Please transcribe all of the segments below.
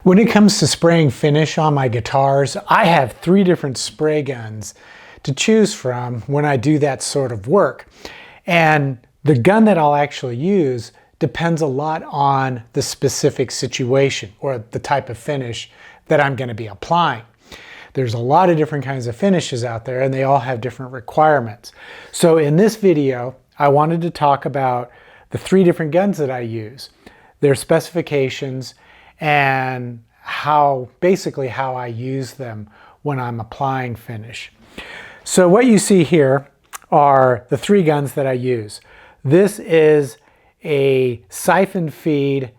When it comes to spraying finish on my guitars, I have 3 different spray guns to choose from when I do that sort of work. And the gun that I'll actually use depends a lot on the specific situation or the type of finish that I'm going to be applying. There's a lot of different kinds of finishes out there and they all have different requirements. So in this video, I wanted to talk about the 3 different guns that I use, their specifications, and basically how I use them when I'm applying finish. So what you see here are the 3 guns that I use. This is a siphon feed.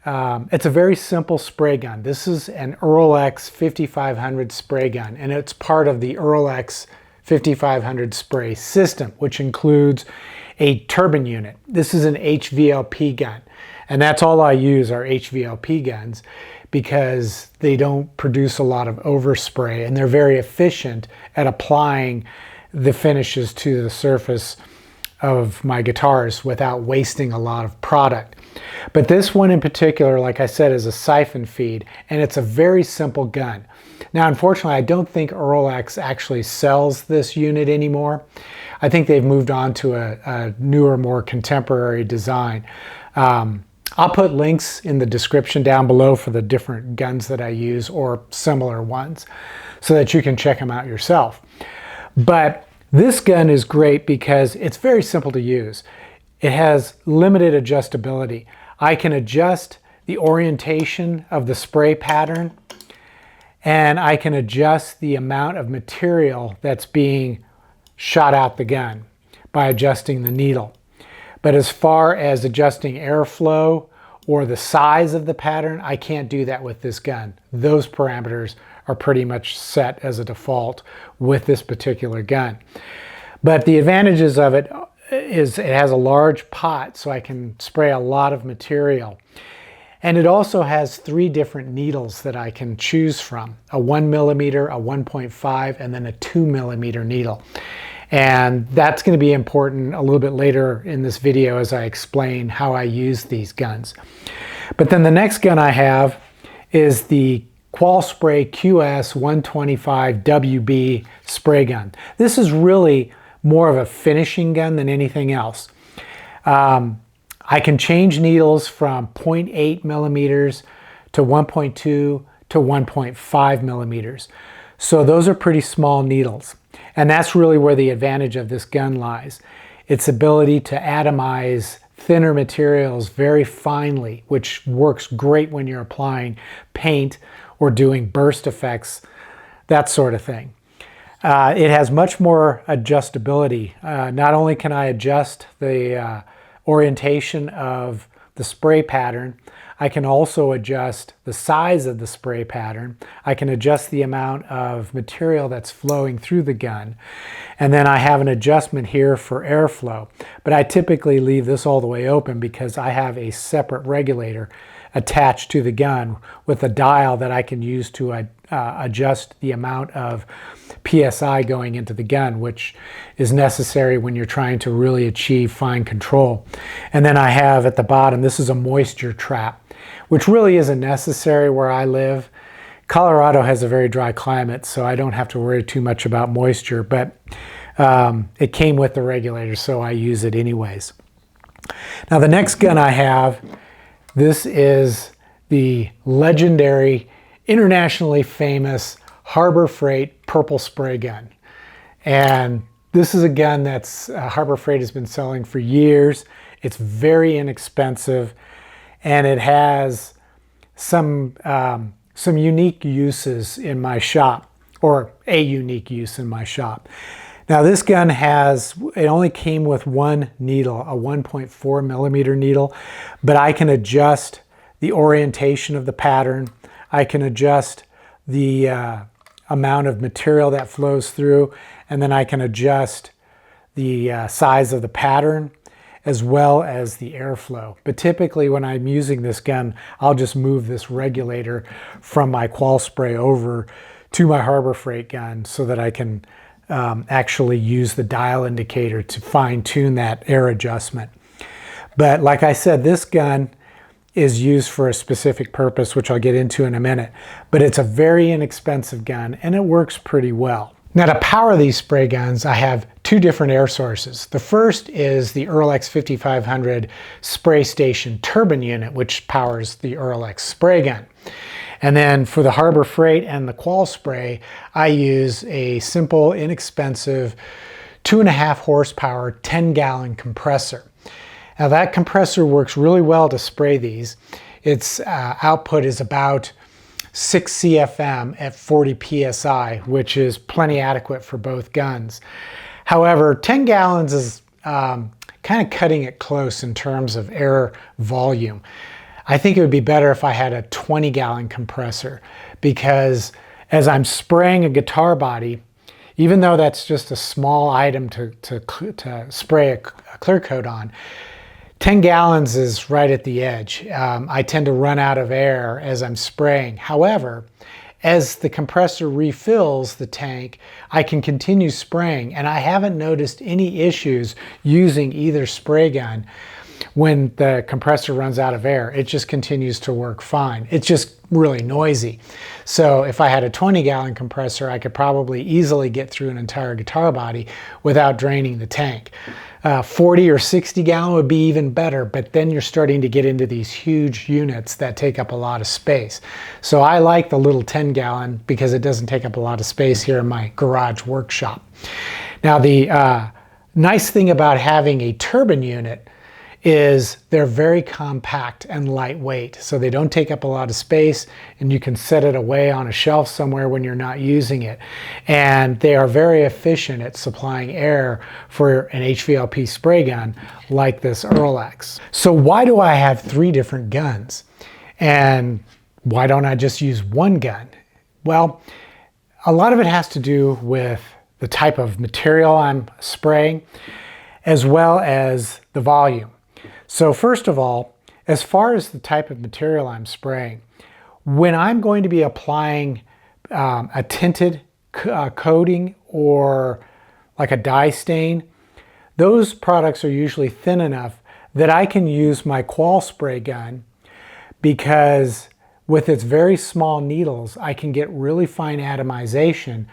It's a very simple spray gun. This is an Earl-X 5500 spray gun, and it's part of the Earl-X 5500 spray system, which includes a turbine unit. This is an HVLP gun, and that's all I use are HVLP guns because they don't produce a lot of overspray and they're very efficient at applying the finishes to the surface of my guitars without wasting a lot of product. But this one in particular, like I said, is a siphon feed, and it's a very simple gun. Now, unfortunately, I don't think Earl-X actually sells this unit anymore. I think they've moved on to a newer, more contemporary design. I'll put links in the description down below for the different guns that I use or similar ones so that you can check them out yourself. But this gun is great because it's very simple to use. It has limited adjustability. I can adjust the orientation of the spray pattern, and I can adjust the amount of material that's being shot out the gun by adjusting the needle. But as far as adjusting airflow or the size of the pattern, I can't do that with this gun. Those parameters are pretty much set as a default with this particular gun. But the advantages of it is it has a large pot, so I can spray a lot of material. And it also has 3 different needles that I can choose from: a 1mm, a 1.5, and then a 2mm needle. And that's going to be important a little bit later in this video as I explain how I use these guns. But then the next gun I have is the Qualspray QS125WB spray gun. This is really more of a finishing gun than anything else. I can change needles from 0.8 millimeters to 1.2 to 1.5 millimeters. So those are pretty small needles. And that's really where the advantage of this gun lies. Its ability to atomize thinner materials very finely, which works great when you're applying paint or doing burst effects, that sort of thing. It has much more adjustability. Not only can I adjust the orientation of the spray pattern, I can also adjust the size of the spray pattern. I can adjust the amount of material that's flowing through the gun. And then I have an adjustment here for airflow. But I typically leave this all the way open because I have a separate regulator attached to the gun with a dial that I can use to adjust the amount of PSI going into the gun, which is necessary when you're trying to really achieve fine control. And then I have at the bottom, this is a moisture trap, which really isn't necessary where I live. Colorado has a very dry climate, so I don't have to worry too much about moisture, but it came with the regulator, so I use it anyways. Now the next gun I have, this is the legendary, internationally famous Harbor Freight purple spray gun. And this is a gun that's Harbor Freight has been selling for years. It's very inexpensive, and it has some unique uses in my shop, or a unique use in my shop. Now this gun it only came with 1 needle, a 1.4 millimeter needle, but I can adjust the orientation of the pattern. I can adjust the amount of material that flows through, and then I can adjust the size of the pattern as well as the airflow. But typically when I'm using this gun, I'll just move this regulator from my Qualspray over to my Harbor Freight gun so that I can actually use the dial indicator to fine-tune that air adjustment. But like I said, this gun is used for a specific purpose, which I'll get into in a minute. But it's a very inexpensive gun and it works pretty well. Now to power these spray guns, I have two different air sources. The first is the Earlex 5500 spray station turbine unit, which powers the Earlex spray gun. And then for the Harbor Freight and the Qual spray, I use a simple, inexpensive 2.5 horsepower, 10-gallon compressor. Now that compressor works really well to spray these. Its output is about 6 CFM at 40 PSI, which is plenty adequate for both guns. However, 10 gallons is kind of cutting it close in terms of air volume. I think it would be better if I had a 20-gallon compressor, because as I'm spraying a guitar body, even though that's just a small item to spray a clear coat on, 10 gallons is right at the edge. I tend to run out of air as I'm spraying. However, as the compressor refills the tank, I can continue spraying, and I haven't noticed any issues using either spray gun when the compressor runs out of air. It just continues to work fine. It's just really noisy. So if I had a 20-gallon compressor, I could probably easily get through an entire guitar body without draining the tank. 40 or 60 gallon would be even better, but then you're starting to get into these huge units that take up a lot of space. So I like the little 10 gallon because it doesn't take up a lot of space here in my garage workshop. Now the nice thing about having a turbine unit is they're very compact and lightweight, so they don't take up a lot of space, and you can set it away on a shelf somewhere when you're not using it. And they are very efficient at supplying air for an HVLP spray gun like this Earlex. So why do I have three different guns? And why don't I just use one gun? Well, a lot of it has to do with the type of material I'm spraying, as well as the volume. So first of all, as far as the type of material I'm spraying, when I'm going to be applying a tinted coating or like a dye stain, those products are usually thin enough that I can use my Qual spray gun, because with its very small needles, I can get really fine atomization,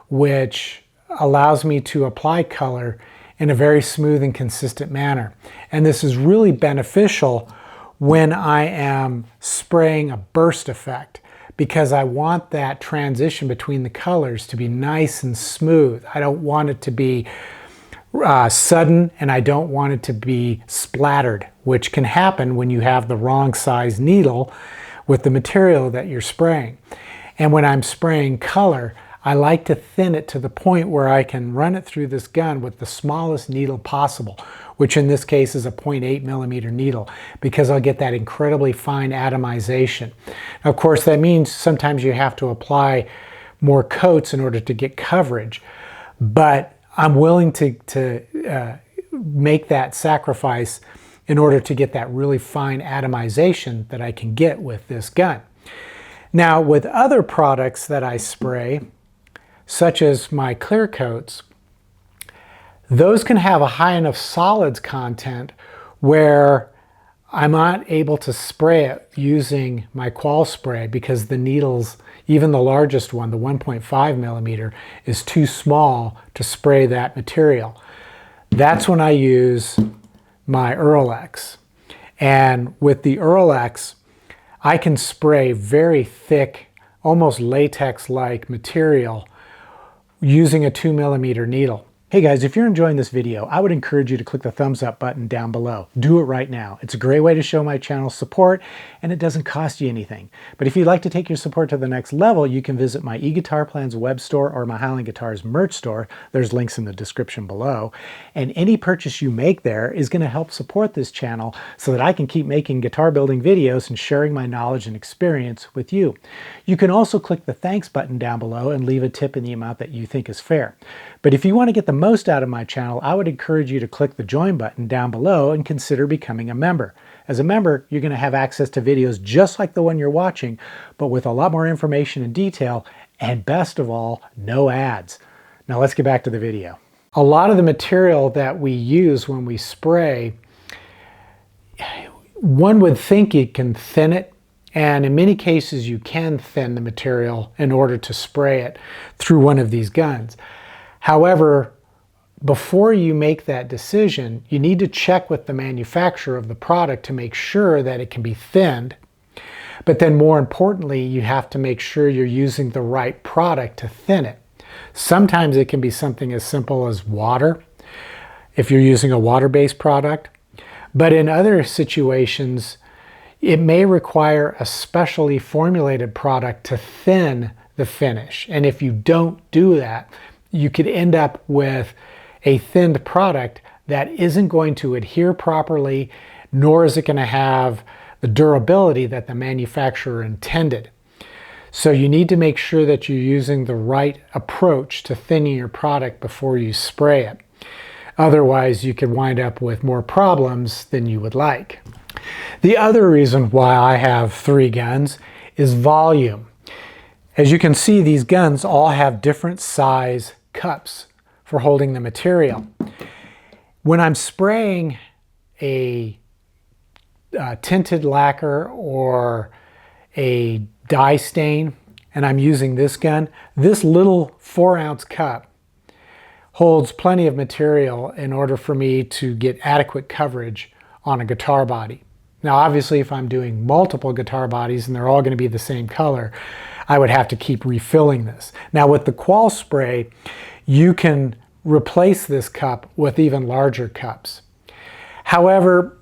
which allows me to apply color in a very smooth and consistent manner. And this is really beneficial when I am spraying a burst effect, because I want that transition between the colors to be nice and smooth. I don't want it to be sudden, and I don't want it to be splattered, which can happen when you have the wrong size needle with the material that you're spraying. And when I'm spraying color, I like to thin it to the point where I can run it through this gun with the smallest needle possible, which in this case is a 0.8 millimeter needle, because I'll get that incredibly fine atomization. Now, of course, that means sometimes you have to apply more coats in order to get coverage, but I'm willing to make that sacrifice in order to get that really fine atomization that I can get with this gun. Now, with other products that I spray, such as my clear coats, those can have a high enough solids content where I'm not able to spray it using my Qual spray, because the needles, even the largest one, the 1.5 millimeter, is too small to spray that material. That's when I use my Earlex. And with the Earlex, I can spray very thick, almost latex-like material using a 2 millimeter needle. Hey guys, if you're enjoying this video, I would encourage you to click the thumbs up button down below. Do it right now. It's a great way to show my channel support, and it doesn't cost you anything. But if you'd like to take your support to the next level, you can visit my eGuitar Plans web store or my Highland Guitars merch store. There's links in the description below. And any purchase you make there is going to help support this channel so that I can keep making guitar building videos and sharing my knowledge and experience with you. You can also click the thanks button down below and leave a tip in the amount that you think is fair. But if you want to get the most out of my channel, I would encourage you to click the join button down below and consider becoming a member. As a member, you're going to have access to videos just like the one you're watching, but with a lot more information and detail, and best of all, no ads. Now let's get back to the video. A lot of the material that we use when we spray, one would think you can thin it, and in many cases you can thin the material in order to spray it through one of these guns. However, before you make that decision, you need to check with the manufacturer of the product to make sure that it can be thinned. But then more importantly, you have to make sure you're using the right product to thin it. Sometimes it can be something as simple as water, if you're using a water-based product. But in other situations, it may require a specially formulated product to thin the finish. And if you don't do that, you could end up with a thinned product that isn't going to adhere properly, nor is it going to have the durability that the manufacturer intended. So you need to make sure that you're using the right approach to thinning your product before you spray it. Otherwise, you could wind up with more problems than you would like. The other reason why I have 3 guns is volume. As you can see, these guns all have different size cups for holding the material. When I'm spraying a tinted lacquer or a dye stain and I'm using this gun, this little 4-ounce cup holds plenty of material in order for me to get adequate coverage on a guitar body. Now obviously if I'm doing multiple guitar bodies and they're all going to be the same color, I would have to keep refilling this. Now with the Qual spray, you can replace this cup with even larger cups. However,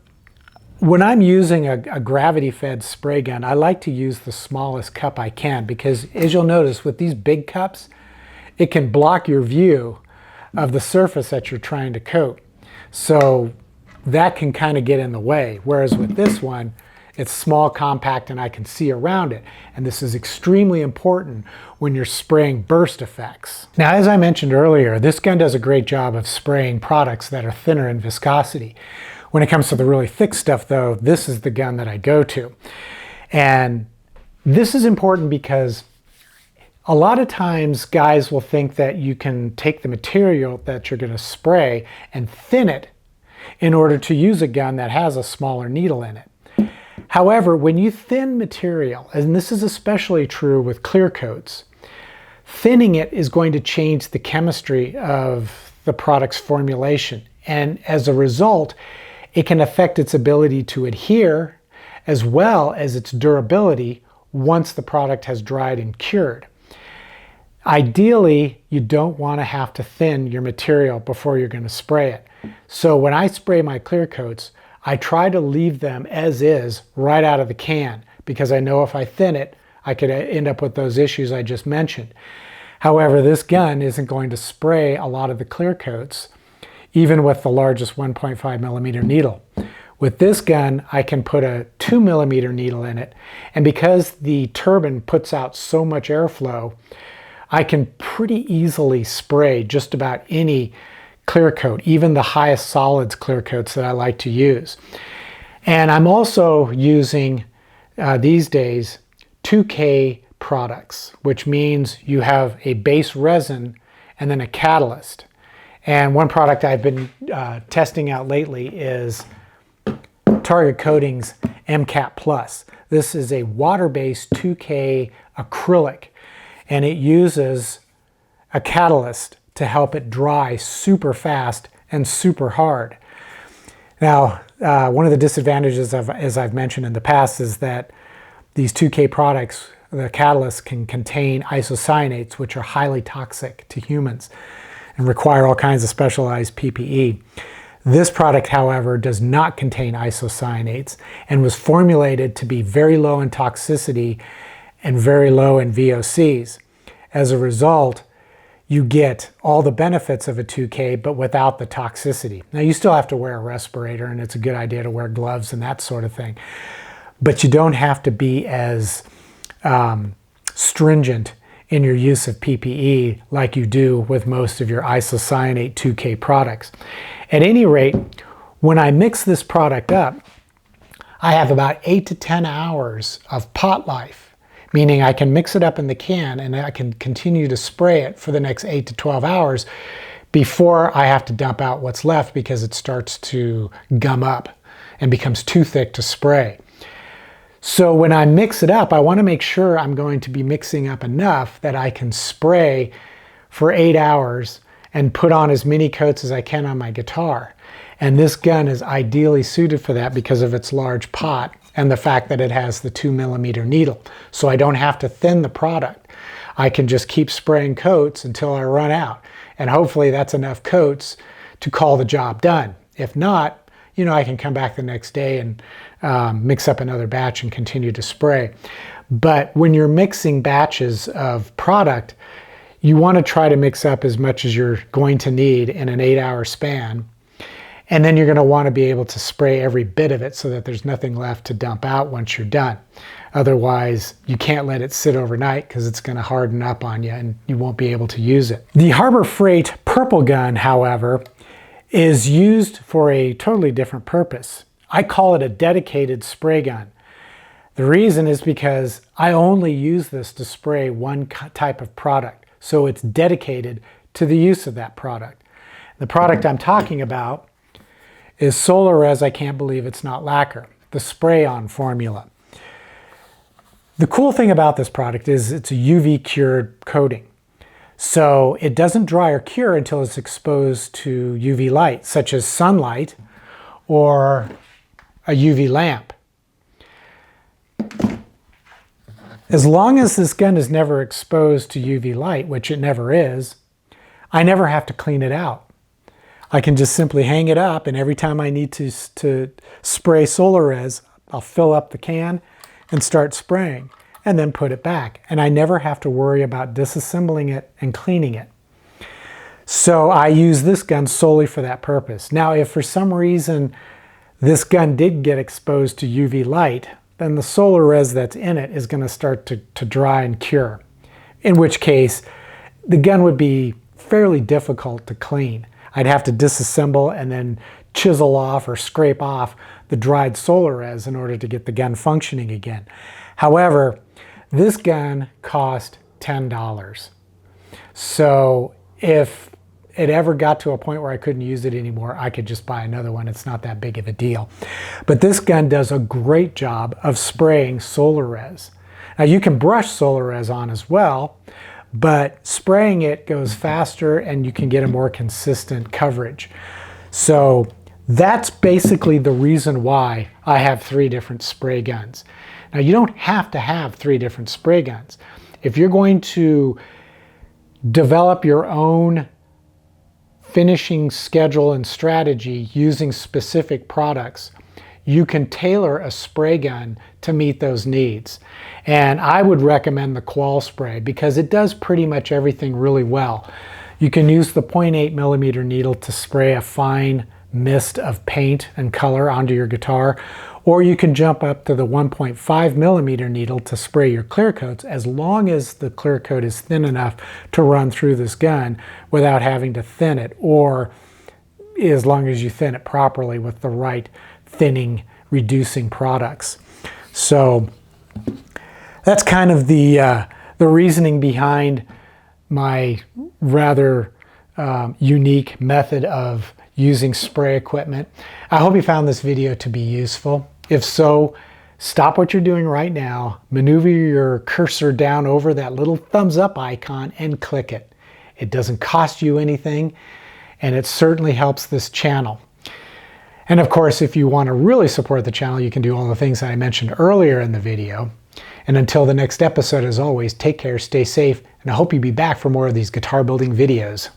when I'm using a gravity-fed spray gun, I like to use the smallest cup I can because, as you'll notice, with these big cups, it can block your view of the surface that you're trying to coat. So that can kind of get in the way. Whereas with this one, it's small, compact, and I can see around it. And this is extremely important when you're spraying burst effects. Now, as I mentioned earlier, this gun does a great job of spraying products that are thinner in viscosity. When it comes to the really thick stuff, though, this is the gun that I go to. And this is important because a lot of times guys will think that you can take the material that you're going to spray and thin it in order to use a gun that has a smaller needle in it. However, when you thin material, and this is especially true with clear coats, thinning it is going to change the chemistry of the product's formulation. And as a result, it can affect its ability to adhere as well as its durability once the product has dried and cured. Ideally, you don't want to have to thin your material before you're going to spray it. So when I spray my clear coats, I try to leave them as is right out of the can because I know if I thin it, I could end up with those issues I just mentioned. However, this gun isn't going to spray a lot of the clear coats, even with the largest 1.5 millimeter needle. With this gun, I can put a 2 millimeter needle in it, and because the turbine puts out so much airflow, I can pretty easily spray just about any clear coat, even the highest solids clear coats that I like to use. And I'm also using these days 2K products, which means you have a base resin and then a catalyst. And one product I've been testing out lately is Target Coatings MCAP Plus. This is a water-based 2K acrylic, and it uses a catalyst to help it dry super fast and super hard. Now, one of the disadvantages, as I've mentioned in the past, is that these 2K products, the catalyst can contain isocyanates, which are highly toxic to humans and require all kinds of specialized PPE. This product, however, does not contain isocyanates and was formulated to be very low in toxicity and very low in VOCs. As a result, you get all the benefits of a 2K, but without the toxicity. Now, you still have to wear a respirator, and it's a good idea to wear gloves and that sort of thing. But you don't have to be as stringent in your use of PPE like you do with most of your isocyanate 2K products. At any rate, when I mix this product up, I have about 8 to 10 hours of pot life, meaning I can mix it up in the can and I can continue to spray it for the next 8 to 12 hours before I have to dump out what's left because it starts to gum up and becomes too thick to spray. So when I mix it up, I want to make sure I'm going to be mixing up enough that I can spray for 8 hours and put on as many coats as I can on my guitar. And this gun is ideally suited for that because of its large pot and the fact that it has the 2mm needle. So I don't have to thin the product. I can just keep spraying coats until I run out. And hopefully that's enough coats to call the job done. If not, you know, I can come back the next day and mix up another batch and continue to spray. But when you're mixing batches of product, you want to try to mix up as much as you're going to need in an 8-hour span. And then you're going to want to be able to spray every bit of it so that there's nothing left to dump out once you're done. Otherwise, you can't let it sit overnight because it's going to harden up on you and you won't be able to use it. The Harbor Freight purple gun, however, is used for a totally different purpose. I call it a dedicated spray gun. The reason is because I only use this to spray one type of product. So it's dedicated to the use of that product. The product I'm talking about is Solarez I Can't Believe It's Not Lacquer, the spray-on formula. The cool thing about this product is it's a UV cured coating. So it doesn't dry or cure until it's exposed to UV light, such as sunlight or a UV lamp. As long as this gun is never exposed to UV light, which it never is, I never have to clean it out. I can just simply hang it up, and every time I need to spray Solarez, I'll fill up the can and start spraying, and then put it back. And I never have to worry about disassembling it and cleaning it. So I use this gun solely for that purpose. Now, if for some reason this gun did get exposed to UV light, then the Solarez that's in it is going to start to dry and cure, in which case the gun would be fairly difficult to clean. I'd have to disassemble and then chisel off or scrape off the dried Solarez in order to get the gun functioning again. However, this gun cost $10. So if it ever got to a point where I couldn't use it anymore, I could just buy another one. It's not that big of a deal. But this gun does a great job of spraying Solarez. Now you can brush Solarez on as well, but spraying it goes faster and you can get a more consistent coverage. So that's basically the reason why I have 3 different spray guns. Now you don't have to have 3 different spray guns. If you're going to develop your own finishing schedule and strategy using specific products, you can tailor a spray gun to meet those needs. And I would recommend the Qual spray because it does pretty much everything really well. You can use the 0.8mm needle to spray a fine mist of paint and color onto your guitar, or you can jump up to the 1.5mm needle to spray your clear coats, as long as the clear coat is thin enough to run through this gun without having to thin it, or as long as you thin it properly with the right thinning, reducing products. So that's kind of the reasoning behind my rather unique method of using spray equipment. I hope you found this video to be useful. If so, stop what you're doing right now, maneuver your cursor down over that little thumbs up icon and click it. It doesn't cost you anything, and it certainly helps this channel. And of course, if you want to really support the channel, you can do all the things that I mentioned earlier in the video. And until the next episode, as always, take care, stay safe, and I hope you'll be back for more of these guitar building videos.